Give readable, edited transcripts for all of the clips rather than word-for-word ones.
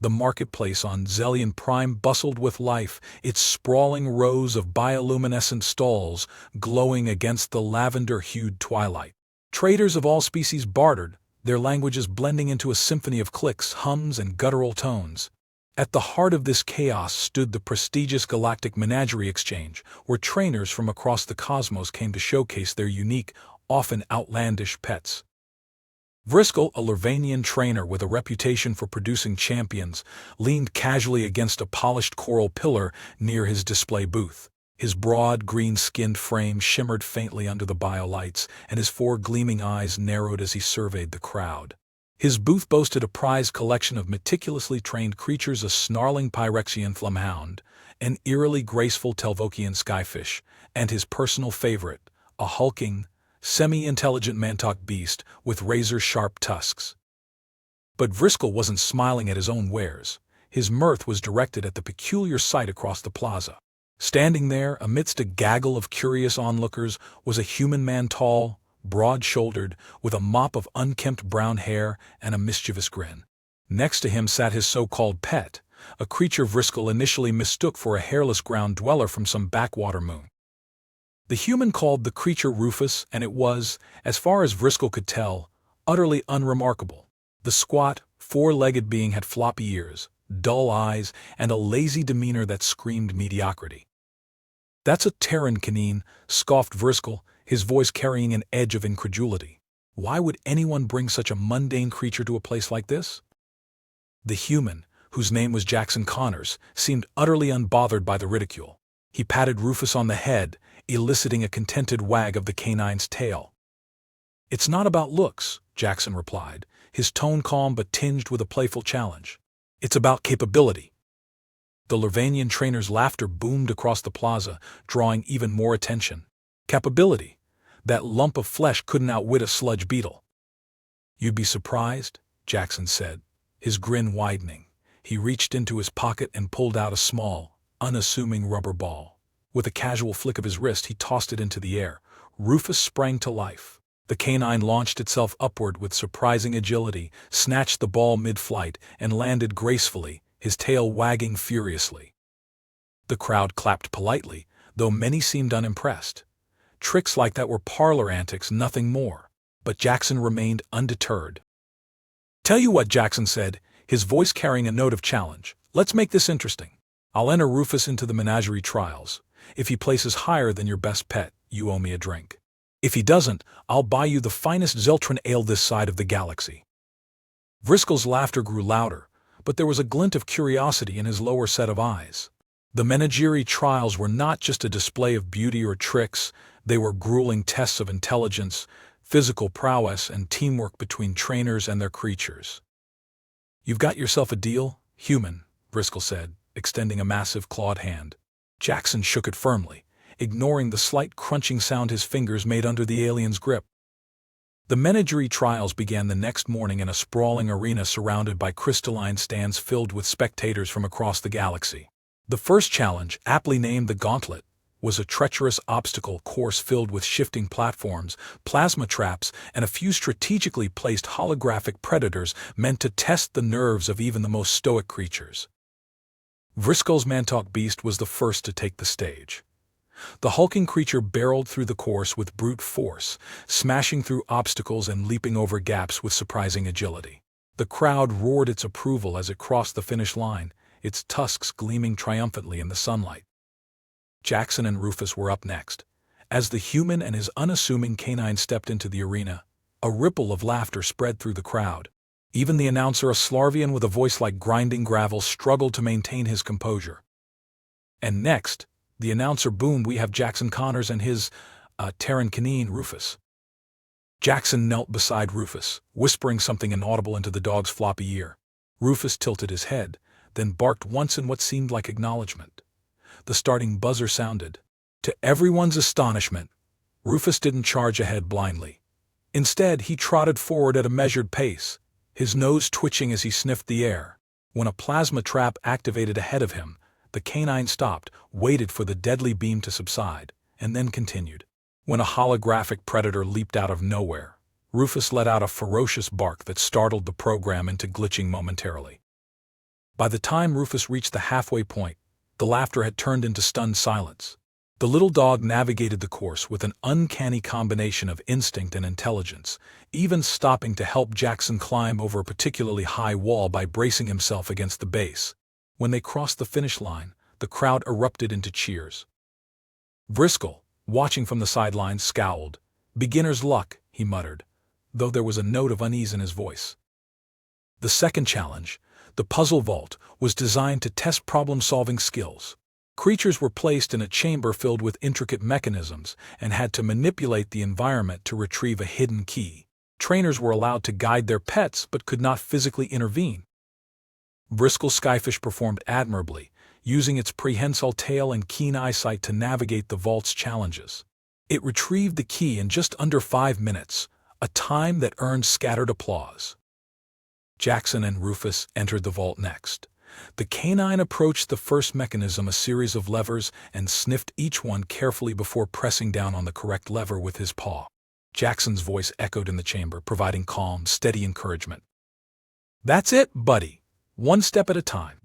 The marketplace on Zelian Prime bustled with life, its sprawling rows of bioluminescent stalls glowing against the lavender-hued twilight. Traders of all species bartered, their languages blending into a symphony of clicks, hums, and guttural tones. At the heart of this chaos stood the prestigious Galactic Menagerie Exchange, where trainers from across the cosmos came to showcase their unique, often outlandish pets. Vriskel, a Lurvanian trainer with a reputation for producing champions, leaned casually against a polished coral pillar near his display booth. His broad, green-skinned frame shimmered faintly under the biolights, and his four gleaming eyes narrowed as he surveyed the crowd. His booth boasted a prized collection of meticulously trained creatures: a snarling Pyrexian flumhound, an eerily graceful Telvokian skyfish, and his personal favorite, a hulking, semi-intelligent mantok beast with razor-sharp tusks. But Vriskel wasn't smiling at his own wares. His mirth was directed at the peculiar sight across the plaza. Standing there, amidst a gaggle of curious onlookers, was a human man, tall, broad-shouldered, with a mop of unkempt brown hair and a mischievous grin. Next to him sat his so-called pet, a creature Vriskel initially mistook for a hairless ground dweller from some backwater moon. The human called the creature Rufus, and it was, as far as Vriskel could tell, utterly unremarkable. The squat, four-legged being had floppy ears, dull eyes, and a lazy demeanor that screamed mediocrity. "That's a Terran canine," scoffed Vriskel, his voice carrying an edge of incredulity. "Why would anyone bring such a mundane creature to a place like this?" The human, whose name was Jackson Connors, seemed utterly unbothered by the ridicule. He patted Rufus on the head, eliciting a contented wag of the canine's tail. "It's not about looks," Jackson replied, his tone calm but tinged with a playful challenge. "It's about capability." The Lurvanian trainer's laughter boomed across the plaza, drawing even more attention. "Capability? That lump of flesh couldn't outwit a sludge beetle." "You'd be surprised," Jackson said, his grin widening. He reached into his pocket and pulled out a small, unassuming rubber ball. With a casual flick of his wrist, he tossed it into the air. Rufus sprang to life. The canine launched itself upward with surprising agility, snatched the ball mid-flight, and landed gracefully, his tail wagging furiously. The crowd clapped politely, though many seemed unimpressed. Tricks like that were parlor antics, nothing more. But Jackson remained undeterred. "Tell you what," Jackson said, his voice carrying a note of challenge. "Let's make this interesting. I'll enter Rufus into the menagerie trials. If he places higher than your best pet, you owe me a drink. If he doesn't, I'll buy you the finest Zeltran ale this side of the galaxy." Vriskel's laughter grew louder, but there was a glint of curiosity in his lower set of eyes. The menagerie trials were not just a display of beauty or tricks, they were grueling tests of intelligence, physical prowess, and teamwork between trainers and their creatures. "You've got yourself a deal, human," Vriskel said, extending a massive clawed hand. Jackson shook it firmly, ignoring the slight crunching sound his fingers made under the alien's grip. The menagerie trials began the next morning in a sprawling arena surrounded by crystalline stands filled with spectators from across the galaxy. The first challenge, aptly named the Gauntlet, was a treacherous obstacle course filled with shifting platforms, plasma traps, and a few strategically placed holographic predators meant to test the nerves of even the most stoic creatures. Vriskel's mantok beast was the first to take the stage. The hulking creature barreled through the course with brute force, smashing through obstacles and leaping over gaps with surprising agility. The crowd roared its approval as it crossed the finish line, its tusks gleaming triumphantly in the sunlight. Jackson and Rufus were up next. As the human and his unassuming canine stepped into the arena, a ripple of laughter spread through the crowd. Even the announcer, a Slarvian with a voice like grinding gravel, struggled to maintain his composure. "And next," the announcer boomed, "we have Jackson Connors and his, Terran canine, Rufus." Jackson knelt beside Rufus, whispering something inaudible into the dog's floppy ear. Rufus tilted his head, then barked once in what seemed like acknowledgement. The starting buzzer sounded. To everyone's astonishment, Rufus didn't charge ahead blindly. Instead, he trotted forward at a measured pace, his nose twitching as he sniffed the air. When a plasma trap activated ahead of him, the canine stopped, waited for the deadly beam to subside, and then continued. When a holographic predator leaped out of nowhere, Rufus let out a ferocious bark that startled the program into glitching momentarily. By the time Rufus reached the halfway point, the laughter had turned into stunned silence. The little dog navigated the course with an uncanny combination of instinct and intelligence, even stopping to help Jackson climb over a particularly high wall by bracing himself against the base. When they crossed the finish line, the crowd erupted into cheers. Driscoll, watching from the sidelines, scowled. "Beginner's luck," he muttered, though there was a note of unease in his voice. The second challenge, the puzzle vault, was designed to test problem-solving skills. Creatures were placed in a chamber filled with intricate mechanisms and had to manipulate the environment to retrieve a hidden key. Trainers were allowed to guide their pets but could not physically intervene. Driscoll's skyfish performed admirably, using its prehensile tail and keen eyesight to navigate the vault's challenges. It retrieved the key in just under 5 minutes, a time that earned scattered applause. Jackson and Rufus entered the vault next. The canine approached the first mechanism, a series of levers, and sniffed each one carefully before pressing down on the correct lever with his paw. Jackson's voice echoed in the chamber, providing calm, steady encouragement. "That's it, buddy. One step at a time."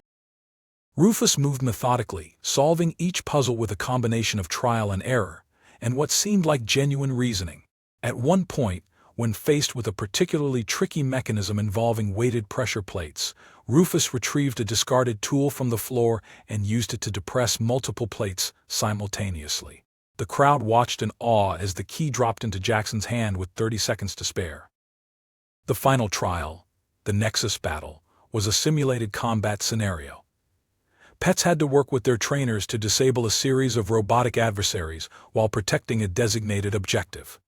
Rufus moved methodically, solving each puzzle with a combination of trial and error, and what seemed like genuine reasoning. At one point, when faced with a particularly tricky mechanism involving weighted pressure plates, Rufus retrieved a discarded tool from the floor and used it to depress multiple plates simultaneously. The crowd watched in awe as the key dropped into Jackson's hand with 30 seconds to spare. The final trial, the Nexus battle, was a simulated combat scenario. Pets had to work with their trainers to disable a series of robotic adversaries while protecting a designated objective.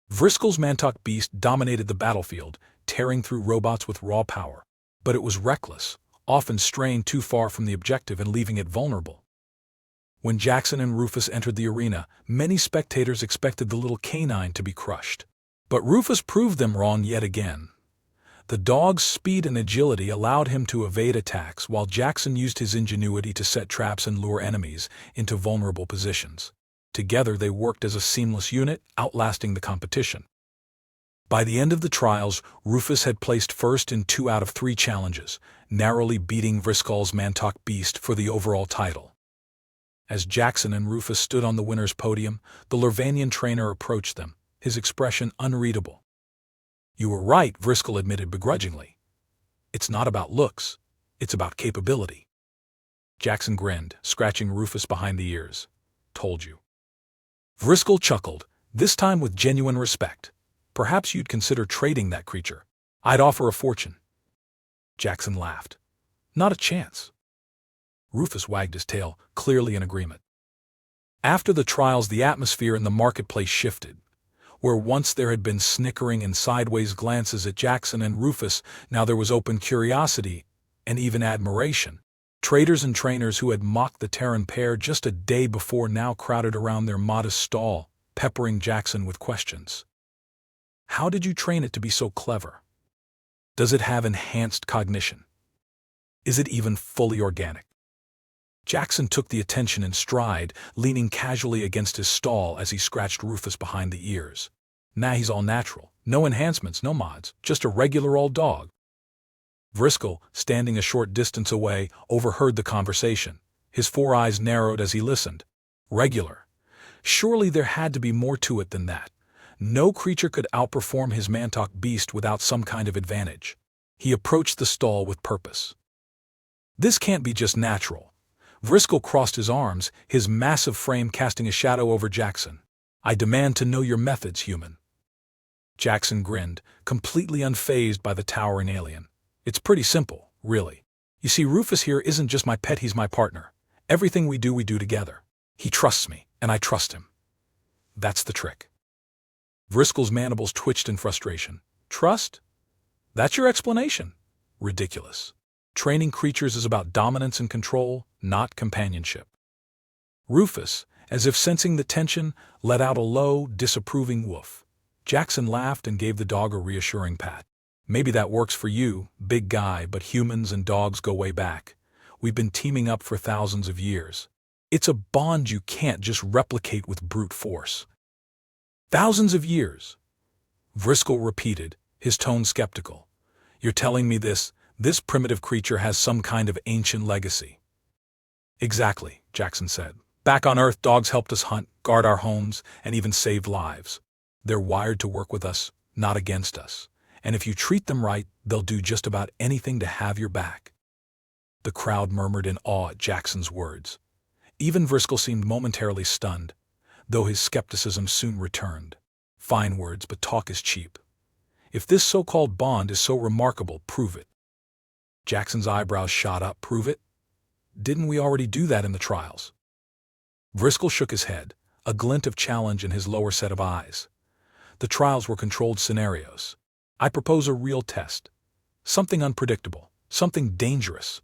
Driscoll's Mantok beast dominated the battlefield, tearing through robots with raw power. But it was reckless, often straying too far from the objective and leaving it vulnerable. When Jackson and Rufus entered the arena, many spectators expected the little canine to be crushed. But Rufus proved them wrong yet again. The dog's speed and agility allowed him to evade attacks, while Jackson used his ingenuity to set traps and lure enemies into vulnerable positions. Together they worked as a seamless unit, outlasting the competition. By the end of the trials, Rufus had placed first in 2 out of 3 challenges, narrowly beating Driscoll's Mantok beast for the overall title. As Jackson and Rufus stood on the winner's podium, the Lurvanian trainer approached them, his expression unreadable. "You were right," Driscoll admitted begrudgingly. "It's not about looks, it's about capability." Jackson grinned, scratching Rufus behind the ears. "Told you." Driscoll chuckled, this time with genuine respect. "Perhaps you'd consider trading that creature. I'd offer a fortune." Jackson laughed. "Not a chance." Rufus wagged his tail, clearly in agreement. After the trials, the atmosphere in the marketplace shifted. Where once there had been snickering and sideways glances at Jackson and Rufus, now there was open curiosity and even admiration. Traders and trainers who had mocked the Terran pair just a day before now crowded around their modest stall, peppering Jackson with questions. "How did you train it to be so clever? Does it have enhanced cognition? Is it even fully organic?" Jackson took the attention in stride, leaning casually against his stall as he scratched Rufus behind the ears. "Nah, he's all natural. No enhancements, no mods, just a regular old dog." Driscoll, standing a short distance away, overheard the conversation. His 4 eyes narrowed as he listened. Regular. Surely there had to be more to it than that. No creature could outperform his Mantok beast without some kind of advantage. He approached the stall with purpose. "This can't be just natural." Driscoll crossed his arms, his massive frame casting a shadow over Jackson. "I demand to know your methods, human." Jackson grinned, completely unfazed by the towering alien. "It's pretty simple, really. You see, Rufus here isn't just my pet, he's my partner. Everything we do together. He trusts me, and I trust him. That's the trick." Driscoll's mandibles twitched in frustration. "Trust? That's your explanation? Ridiculous. Training creatures is about dominance and control, not companionship." Rufus, as if sensing the tension, let out a low, disapproving woof. Jackson laughed and gave the dog a reassuring pat. "Maybe that works for you, big guy, but humans and dogs go way back. We've been teaming up for thousands of years. It's a bond you can't just replicate with brute force." "Thousands of years," Driscoll repeated, his tone skeptical. "You're telling me this This primitive creature has some kind of ancient legacy. Exactly, Jackson said. Back on Earth, dogs helped us hunt, guard our homes, and even saved lives. They're wired to work with us, not against us. And if you treat them right, they'll do just about anything to have your back. The crowd murmured in awe at Jackson's words. Even Driscoll seemed momentarily stunned, though his skepticism soon returned. Fine words, but talk is cheap. If this so-called bond is so remarkable, prove it. Jackson's eyebrows shot up. Prove it? Didn't we already do that in the trials? Driscoll shook his head, a glint of challenge in his lower set of eyes. The trials were controlled scenarios. I propose a real test. Something unpredictable, something dangerous.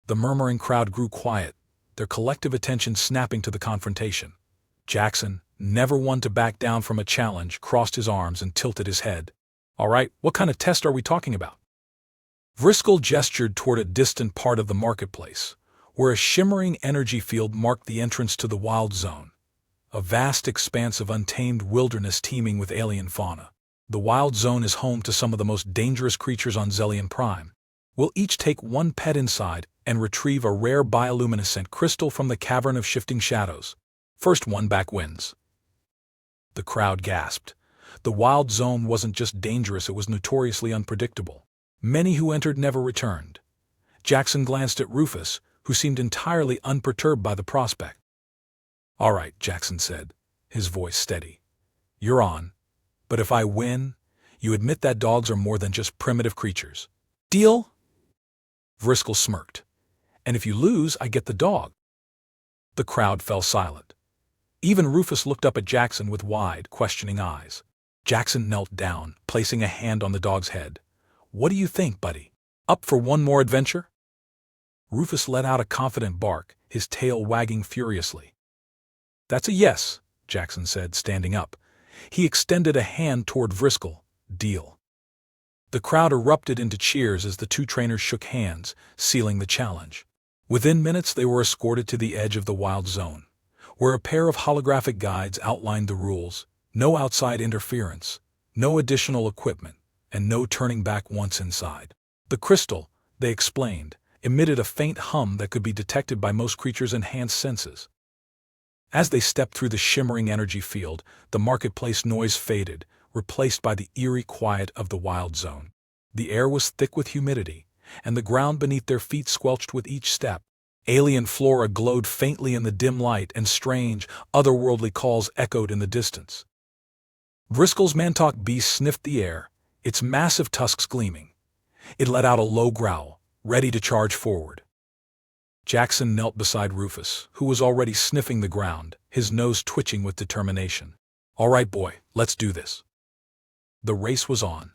The murmuring crowd grew quiet, their collective attention snapping to the confrontation. Jackson, never one to back down from a challenge, crossed his arms and tilted his head. All right, what kind of test are we talking about? Driscoll gestured toward a distant part of the marketplace, where a shimmering energy field marked the entrance to the wild zone, a vast expanse of untamed wilderness teeming with alien fauna. The wild zone is home to some of the most dangerous creatures on Zelian Prime. We'll each take one pet inside and retrieve a rare bioluminescent crystal from the Cavern of Shifting Shadows. First one back wins. The crowd gasped. The wild zone wasn't just dangerous, it was notoriously unpredictable. Many who entered never returned. Jackson glanced at Rufus, who seemed entirely unperturbed by the prospect. All right, Jackson said, his voice steady. You're on. But if I win, you admit that dogs are more than just primitive creatures. Deal? Driscoll smirked. And if you lose, I get the dog. The crowd fell silent. Even Rufus looked up at Jackson with wide, questioning eyes. Jackson knelt down, placing a hand on the dog's head. What do you think, buddy? Up for one more adventure? Rufus let out a confident bark, his tail wagging furiously. That's a yes, Jackson said, standing up. He extended a hand toward Driscoll. Deal. The crowd erupted into cheers as the two trainers shook hands, sealing the challenge. Within minutes they were escorted to the edge of the wild zone, where a pair of holographic guides outlined the rules: no outside interference, no additional equipment, and no turning back once inside. The crystal, they explained, emitted a faint hum that could be detected by most creatures' enhanced senses. As they stepped through the shimmering energy field, the marketplace noise faded, replaced by the eerie quiet of the wild zone. The air was thick with humidity, and the ground beneath their feet squelched with each step. Alien flora glowed faintly in the dim light, and strange, otherworldly calls echoed in the distance. Driscoll's mantalk beast sniffed the air, its massive tusks gleaming. It let out a low growl, ready to charge forward. Jackson knelt beside Rufus, who was already sniffing the ground, his nose twitching with determination. All right, boy, let's do this. The race was on.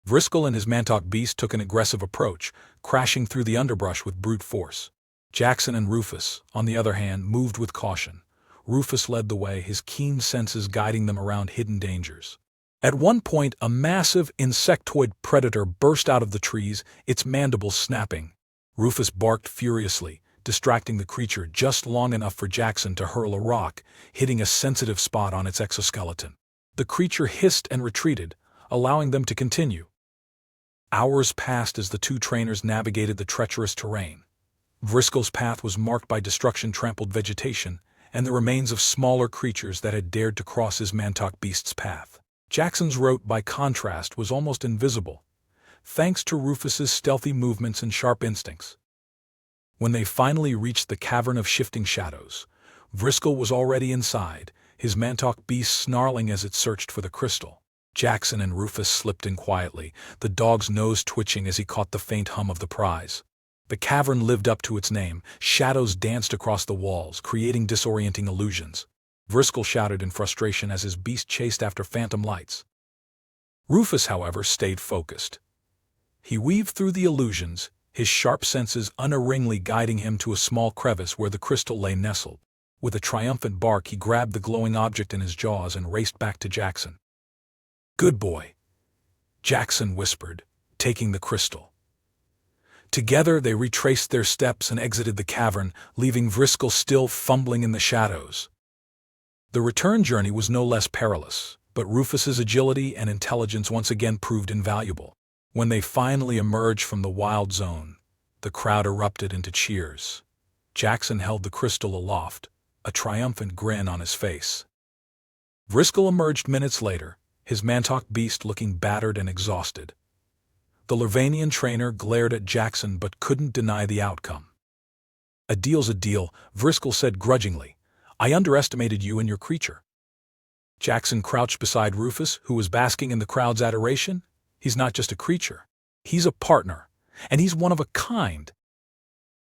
Driscoll and his mantalk beast took an aggressive approach, crashing through the underbrush with brute force. Jackson and Rufus, on the other hand, moved with caution. Rufus led the way, his keen senses guiding them around hidden dangers. At one point, a massive insectoid predator burst out of the trees, its mandibles snapping. Rufus barked furiously, distracting the creature just long enough for Jackson to hurl a rock, hitting a sensitive spot on its exoskeleton. The creature hissed and retreated, allowing them to continue. Hours passed as the two trainers navigated the treacherous terrain. Driscoll's path was marked by destruction-trampled vegetation and the remains of smaller creatures that had dared to cross his mantalk beast's path. Jackson's route, by contrast, was almost invisible, thanks to Rufus's stealthy movements and sharp instincts. When they finally reached the Cavern of Shifting Shadows, Driscoll was already inside, his mantalk beast snarling as it searched for the crystal. Jackson and Rufus slipped in quietly, the dog's nose twitching as he caught the faint hum of the prize. The cavern lived up to its name. Shadows danced across the walls, creating disorienting illusions. Driscoll shouted in frustration as his beast chased after phantom lights. Rufus, however, stayed focused. He weaved through the illusions, his sharp senses unerringly guiding him to a small crevice where the crystal lay nestled. With a triumphant bark, he grabbed the glowing object in his jaws and raced back to Jackson. "Good boy," Jackson whispered, taking the crystal. Together they retraced their steps and exited the cavern, leaving Driscoll still fumbling in the shadows. The return journey was no less perilous, but Rufus's agility and intelligence once again proved invaluable. When they finally emerged from the wild zone, the crowd erupted into cheers. Jackson held the crystal aloft, a triumphant grin on his face. Vriskel emerged minutes later, his Mantok beast looking battered and exhausted. The Lurvanian trainer glared at Jackson but couldn't deny the outcome. "A deal's a deal," Vriskel said grudgingly. "I underestimated you and your creature." Jackson crouched beside Rufus, who was basking in the crowd's adoration. "He's not just a creature. He's a partner, and he's one of a kind."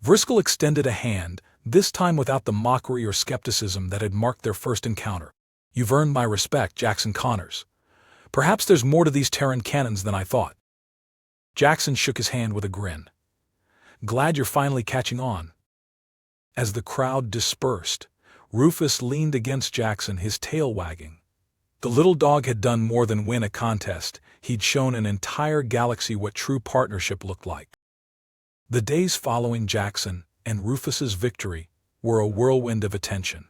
Vriskel extended a hand, this time without the mockery or skepticism that had marked their first encounter. "You've earned my respect, Jackson Connors. Perhaps there's more to these Terran cannons than I thought." Jackson shook his hand with a grin. "Glad you're finally catching on." As the crowd dispersed, Rufus leaned against Jackson, his tail wagging. The little dog had done more than win a contest. He'd shown an entire galaxy what true partnership looked like. The days following Jackson and Rufus's victory were a whirlwind of attention.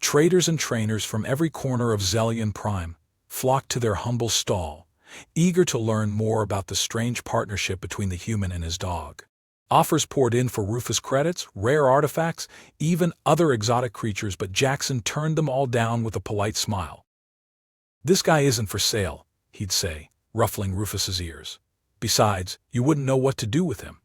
Traders and trainers from every corner of Zelion Prime flocked to their humble stall, eager to learn more about the strange partnership between the human and his dog. Offers poured in for Rufus credits, rare artifacts, even other exotic creatures, but Jackson turned them all down with a polite smile. "This guy isn't for sale," he'd say, ruffling Rufus's ears. "Besides, you wouldn't know what to do with him."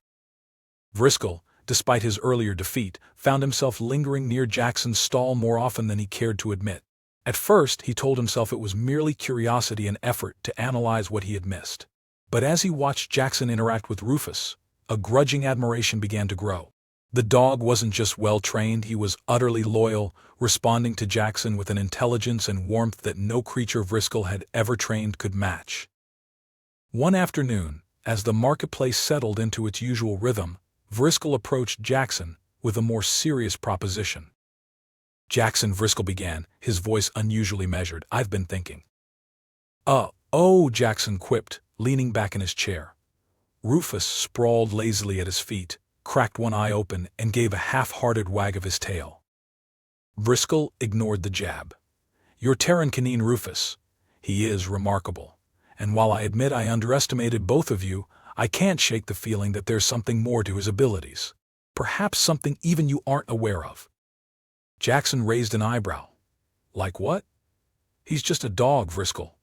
Vriskel, despite his earlier defeat, found himself lingering near Jackson's stall more often than he cared to admit. At first, he told himself it was merely curiosity and effort to analyze what he had missed. But as he watched Jackson interact with Rufus, a grudging admiration began to grow. The dog wasn't just well-trained, he was utterly loyal, responding to Jackson with an intelligence and warmth that no creature Vriskel had ever trained could match. One afternoon, as the marketplace settled into its usual rhythm, Vriskel approached Jackson with a more serious proposition. "Jackson," Vriskel began, his voice unusually measured, "I've been thinking." Oh, Jackson quipped, leaning back in his chair. Rufus sprawled lazily at his feet, cracked one eye open, and gave a half-hearted wag of his tail. Vriskel ignored the jab. "Your Terran canine Rufus. He is remarkable. And while I admit I underestimated both of you, I can't shake the feeling that there's something more to his abilities. Perhaps something even you aren't aware of." Jackson raised an eyebrow. "Like what?" "He's just a dog, Vriskel.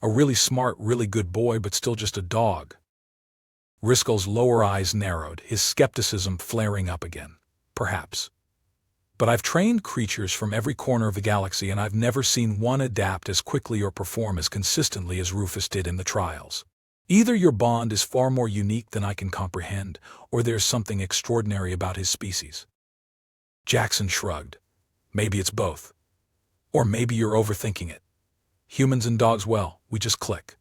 A really smart, really good boy, but still just a dog." Vriskel's lower eyes narrowed, his skepticism flaring up again. "Perhaps. But I've trained creatures from every corner of the galaxy, and I've never seen one adapt as quickly or perform as consistently as Rufus did in the trials. Either your bond is far more unique than I can comprehend, or there's something extraordinary about his species." Jackson shrugged. "Maybe it's both. Or maybe you're overthinking it. Humans and dogs, well, we just click."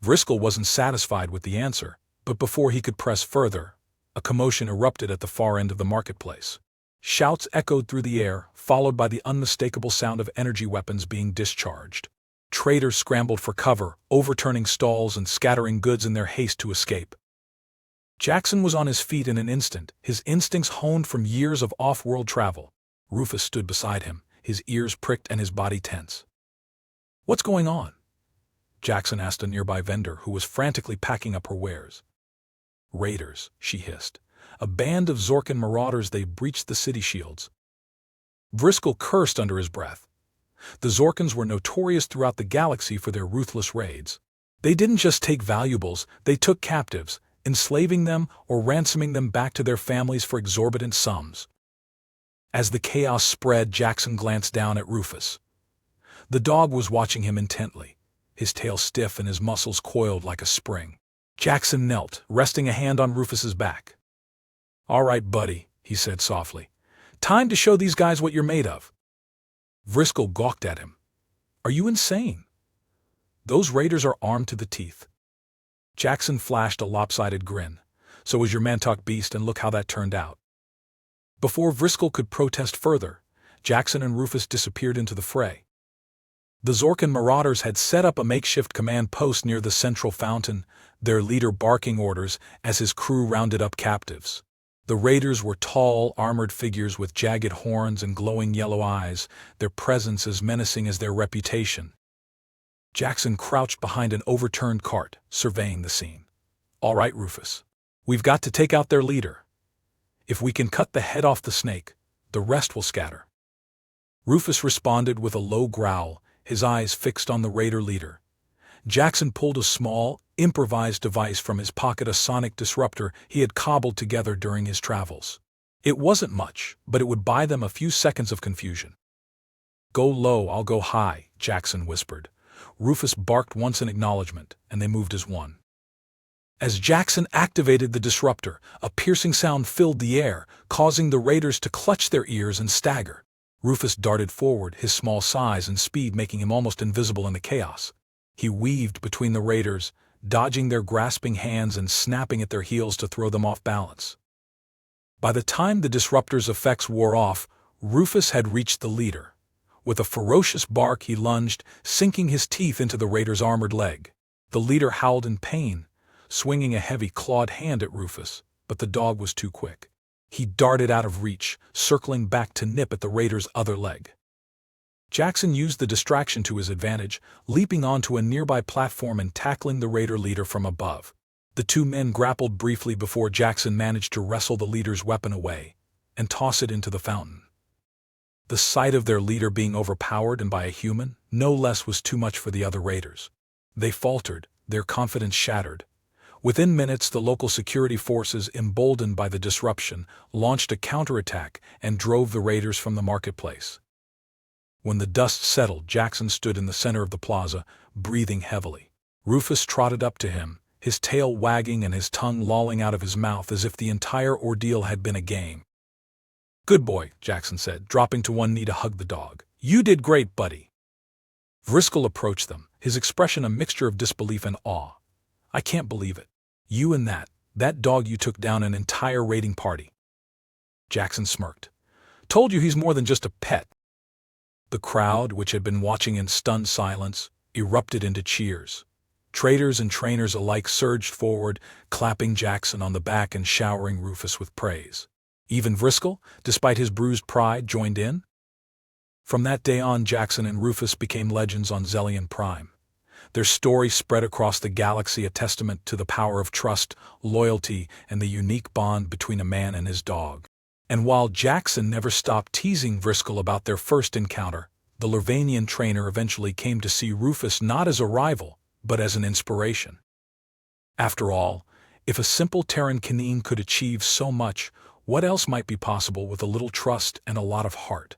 Vriskel wasn't satisfied with the answer, but before he could press further, a commotion erupted at the far end of the marketplace. Shouts echoed through the air, followed by the unmistakable sound of energy weapons being discharged. Traders scrambled for cover, overturning stalls and scattering goods in their haste to escape. Jackson was on his feet in an instant, his instincts honed from years of off-world travel. Rufus stood beside him, his ears pricked and his body tense. "What's going on?" Jackson asked a nearby vendor who was frantically packing up her wares. "Raiders," she hissed. "A band of Zorkan marauders, they breached the city shields." Vriskel cursed under his breath. The Zorkans were notorious throughout the galaxy for their ruthless raids. They didn't just take valuables, they took captives, enslaving them or ransoming them back to their families for exorbitant sums. As the chaos spread, Jackson glanced down at Rufus. The dog was watching him intently, his tail stiff and his muscles coiled like a spring. Jackson knelt, resting a hand on Rufus's back. "All right, buddy," he said softly. "Time to show these guys what you're made of." Vriskel gawked at him. "Are you insane? Those raiders are armed to the teeth." Jackson flashed a lopsided grin. "So was your Mantok beast, and look how that turned out." Before Vriskel could protest further, Jackson and Rufus disappeared into the fray. The Zorkan marauders had set up a makeshift command post near the central fountain, their leader barking orders as his crew rounded up captives. The raiders were tall, armored figures with jagged horns and glowing yellow eyes, their presence as menacing as their reputation. Jackson crouched behind an overturned cart, surveying the scene. "All right, Rufus. We've got to take out their leader. If we can cut the head off the snake, the rest will scatter." Rufus responded with a low growl, his eyes fixed on the raider leader. Jackson pulled a small, improvised device from his pocket, a sonic disruptor he had cobbled together during his travels. It wasn't much, but it would buy them a few seconds of confusion. "Go low, I'll go high," Jackson whispered. Rufus barked once in acknowledgement, and they moved as one. As Jackson activated the disruptor, a piercing sound filled the air, causing the raiders to clutch their ears and stagger. Rufus darted forward, his small size and speed making him almost invisible in the chaos. He weaved between the raiders, dodging their grasping hands and snapping at their heels to throw them off balance. By the time the disruptor's effects wore off, Rufus had reached the leader. With a ferocious bark, he lunged, sinking his teeth into the raider's armored leg. The leader howled in pain, swinging a heavy clawed hand at Rufus, but the dog was too quick. He darted out of reach, circling back to nip at the raider's other leg. Jackson used the distraction to his advantage, leaping onto a nearby platform and tackling the raider leader from above. The two men grappled briefly before Jackson managed to wrestle the leader's weapon away and toss it into the fountain. The sight of their leader being overpowered and by a human, no less, was too much for the other raiders. They faltered, their confidence shattered. Within minutes, the local security forces, emboldened by the disruption, launched a counterattack and drove the raiders from the marketplace. When the dust settled, Jackson stood in the center of the plaza, breathing heavily. Rufus trotted up to him, his tail wagging and his tongue lolling out of his mouth as if the entire ordeal had been a game. "Good boy," Jackson said, dropping to one knee to hug the dog. "You did great, buddy." Driscoll approached them, his expression a mixture of disbelief and awe. "I can't believe it. You and that dog, you took down an entire raiding party." Jackson smirked. "Told you he's more than just a pet." The crowd, which had been watching in stunned silence, erupted into cheers. Traders and trainers alike surged forward, clapping Jackson on the back and showering Rufus with praise. Even Driscoll, despite his bruised pride, joined in. From that day on, Jackson and Rufus became legends on Zelian Prime. Their story spread across the galaxy, a testament to the power of trust, loyalty, and the unique bond between a man and his dog. And while Jackson never stopped teasing Driscoll about their first encounter, the Lurvanian trainer eventually came to see Rufus not as a rival, but as an inspiration. After all, if a simple Terran canine could achieve so much, what else might be possible with a little trust and a lot of heart?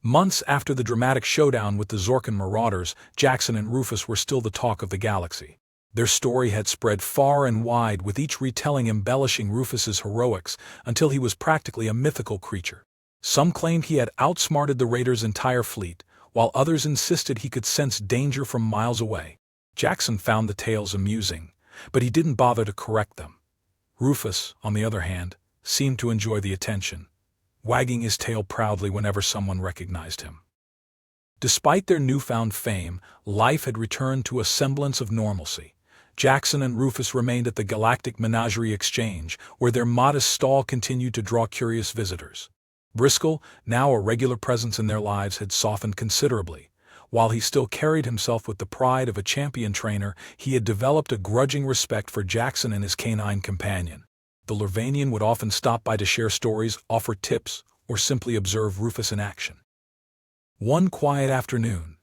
Months after the dramatic showdown with the Zorkan marauders, Jackson and Rufus were still the talk of the galaxy. Their story had spread far and wide, with each retelling embellishing Rufus's heroics until he was practically a mythical creature. Some claimed he had outsmarted the raiders' entire fleet, while others insisted he could sense danger from miles away. Jackson found the tales amusing, but he didn't bother to correct them. Rufus, on the other hand, seemed to enjoy the attention, wagging his tail proudly whenever someone recognized him. Despite their newfound fame, life had returned to a semblance of normalcy. Jackson and Rufus remained at the Galactic Menagerie Exchange, where their modest stall continued to draw curious visitors. Driscoll, now a regular presence in their lives, had softened considerably. While he still carried himself with the pride of a champion trainer, he had developed a grudging respect for Jackson and his canine companion. The Lurvanian would often stop by to share stories, offer tips, or simply observe Rufus in action. One quiet afternoon,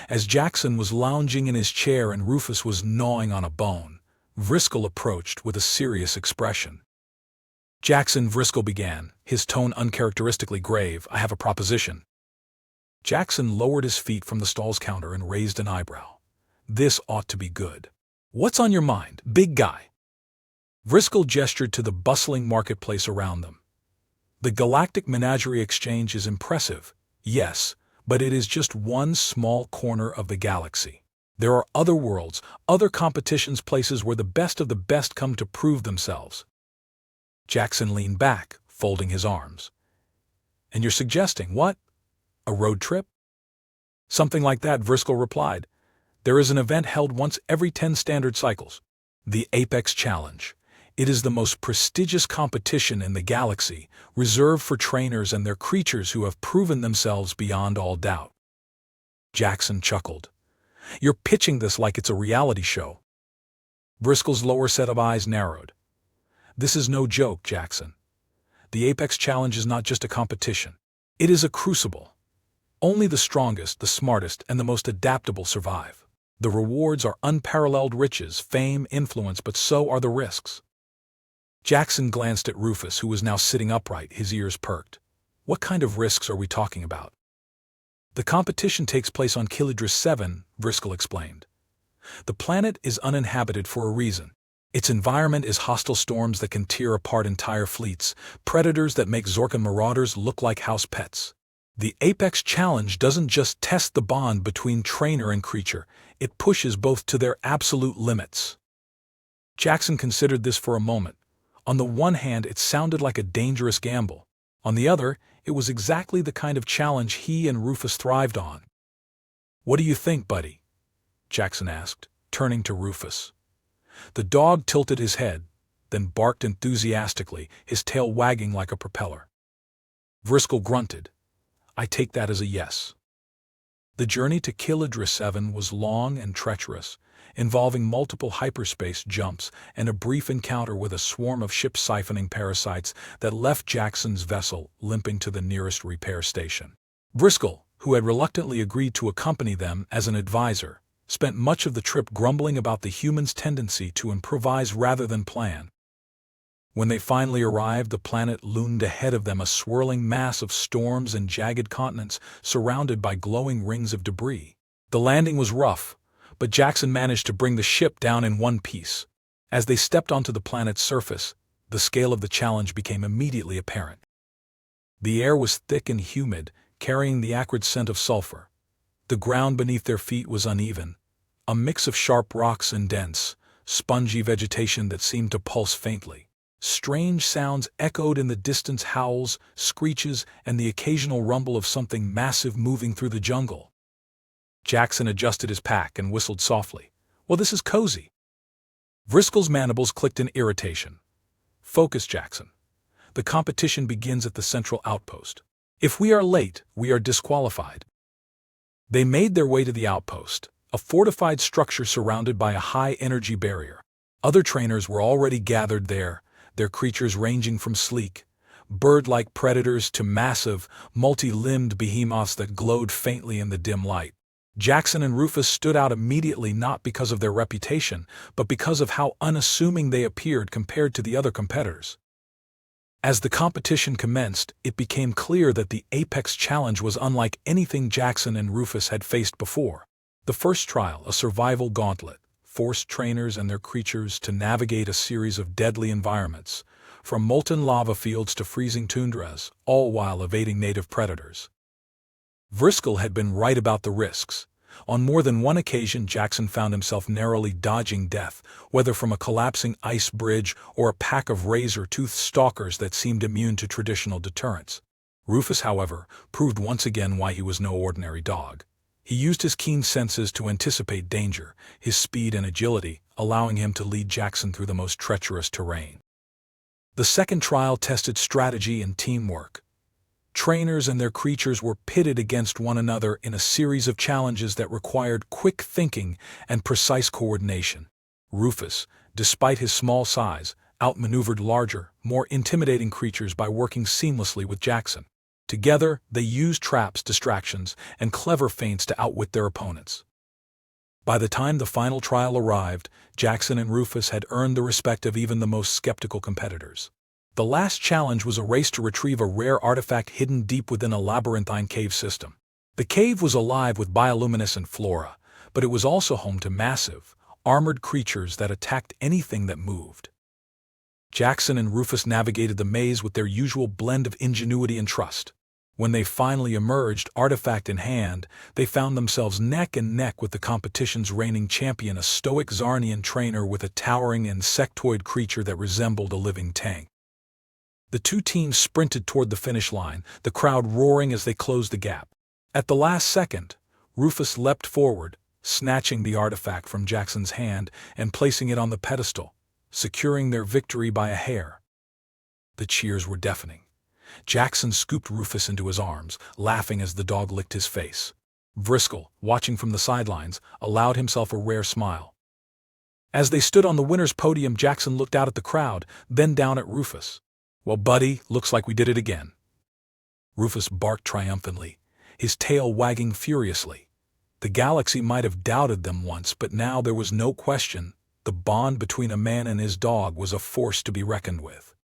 as Jackson was lounging in his chair and Rufus was gnawing on a bone, Driscoll approached with a serious expression. "Jackson," Driscoll began, his tone uncharacteristically grave, "I have a proposition." Jackson lowered his feet from the stall's counter and raised an eyebrow. "This ought to be good. What's on your mind, big guy?" Driscoll gestured to the bustling marketplace around them. "The Galactic Menagerie Exchange is impressive, yes, but it is just one small corner of the galaxy. There are other worlds, other competitions, places where the best of the best come to prove themselves." Jackson leaned back, folding his arms. "And you're suggesting what? A road trip?" "Something like that," Driscoll replied. "There is an event held once every 10 standard cycles. The Apex Challenge. It is the most prestigious competition in the galaxy, reserved for trainers and their creatures who have proven themselves beyond all doubt." Jackson chuckled. You're pitching this like it's a reality show." Briscoe's lower set of eyes narrowed. "This is no joke, Jackson. The Apex Challenge is not just a competition. It is a crucible. Only the strongest, the smartest, and the most adaptable survive. The rewards are unparalleled riches, fame, influence, but so are the risks." Jackson glanced at Rufus, who was now sitting upright, his ears perked. "What kind of risks are we talking about?" "The competition takes place on Kilidris 7, Briscoe explained. "The planet is uninhabited for a reason. Its environment is hostile storms that can tear apart entire fleets, predators that make Zorkan marauders look like house pets. The Apex Challenge doesn't just test the bond between trainer and creature, it pushes both to their absolute limits." Jackson considered this for a moment. On the one hand, it sounded like a dangerous gamble. On the other, it was exactly the kind of challenge he and Rufus thrived on. "What do you think, buddy?" Jackson asked, turning to Rufus. The dog tilted his head, then barked enthusiastically, his tail wagging like a propeller. Briscoe grunted. "I take that as a yes." The journey to Kilidris 7 was long and treacherous, involving multiple hyperspace jumps and a brief encounter with a swarm of ship-siphoning parasites that left Jackson's vessel limping to the nearest repair station. Briscoe, who had reluctantly agreed to accompany them as an advisor, spent much of the trip grumbling about the humans' tendency to improvise rather than plan. When they finally arrived, the planet loomed ahead of them, a swirling mass of storms and jagged continents surrounded by glowing rings of debris. The landing was rough, but Jackson managed to bring the ship down in one piece. As they stepped onto the planet's surface, the scale of the challenge became immediately apparent. The air was thick and humid, carrying the acrid scent of sulfur. The ground beneath their feet was uneven, a mix of sharp rocks and dense, spongy vegetation that seemed to pulse faintly. Strange sounds echoed in the distance, howls, screeches, and the occasional rumble of something massive moving through the jungle. Jackson adjusted his pack and whistled softly. "Well, this is cozy." Briscoe's mandibles clicked in irritation. "Focus, Jackson. The competition begins at the central outpost. If we are late, we are disqualified." They made their way to the outpost, a fortified structure surrounded by a high-energy barrier. Other trainers were already gathered there, their creatures ranging from sleek, bird-like predators to massive, multi-limbed behemoths that glowed faintly in the dim light. Jackson and Rufus stood out immediately, not because of their reputation, but because of how unassuming they appeared compared to the other competitors. As the competition commenced, it became clear that the Apex Challenge was unlike anything Jackson and Rufus had faced before. The first trial, a survival gauntlet, forced trainers and their creatures to navigate a series of deadly environments, from molten lava fields to freezing tundras, all while evading native predators. Briscoe had been right about the risks. On more than one occasion, Jackson found himself narrowly dodging death, whether from a collapsing ice bridge or a pack of razor-toothed stalkers that seemed immune to traditional deterrents. Rufus, however, proved once again why he was no ordinary dog. He used his keen senses to anticipate danger, his speed and agility allowing him to lead Jackson through the most treacherous terrain. The second trial tested strategy and teamwork. Trainers and their creatures were pitted against one another in a series of challenges that required quick thinking and precise coordination. Rufus, despite his small size, outmaneuvered larger, more intimidating creatures by working seamlessly with Jackson. Together, they used traps, distractions, and clever feints to outwit their opponents. By the time the final trial arrived, Jackson and Rufus had earned the respect of even the most skeptical competitors. The last challenge was a race to retrieve a rare artifact hidden deep within a labyrinthine cave system. The cave was alive with bioluminescent flora, but it was also home to massive, armored creatures that attacked anything that moved. Jackson and Rufus navigated the maze with their usual blend of ingenuity and trust. When they finally emerged, artifact in hand, they found themselves neck and neck with the competition's reigning champion, a stoic Zarnian trainer with a towering insectoid creature that resembled a living tank. The two teams sprinted toward the finish line, the crowd roaring as they closed the gap. At the last second, Rufus leapt forward, snatching the artifact from Jackson's hand and placing it on the pedestal, securing their victory by a hair. The cheers were deafening. Jackson scooped Rufus into his arms, laughing as the dog licked his face. Driscoll, watching from the sidelines, allowed himself a rare smile. As they stood on the winner's podium, Jackson looked out at the crowd, then down at Rufus. "Well, buddy, looks like we did it again." Rufus barked triumphantly, his tail wagging furiously. The galaxy might have doubted them once, but now there was no question. The bond between a man and his dog was a force to be reckoned with.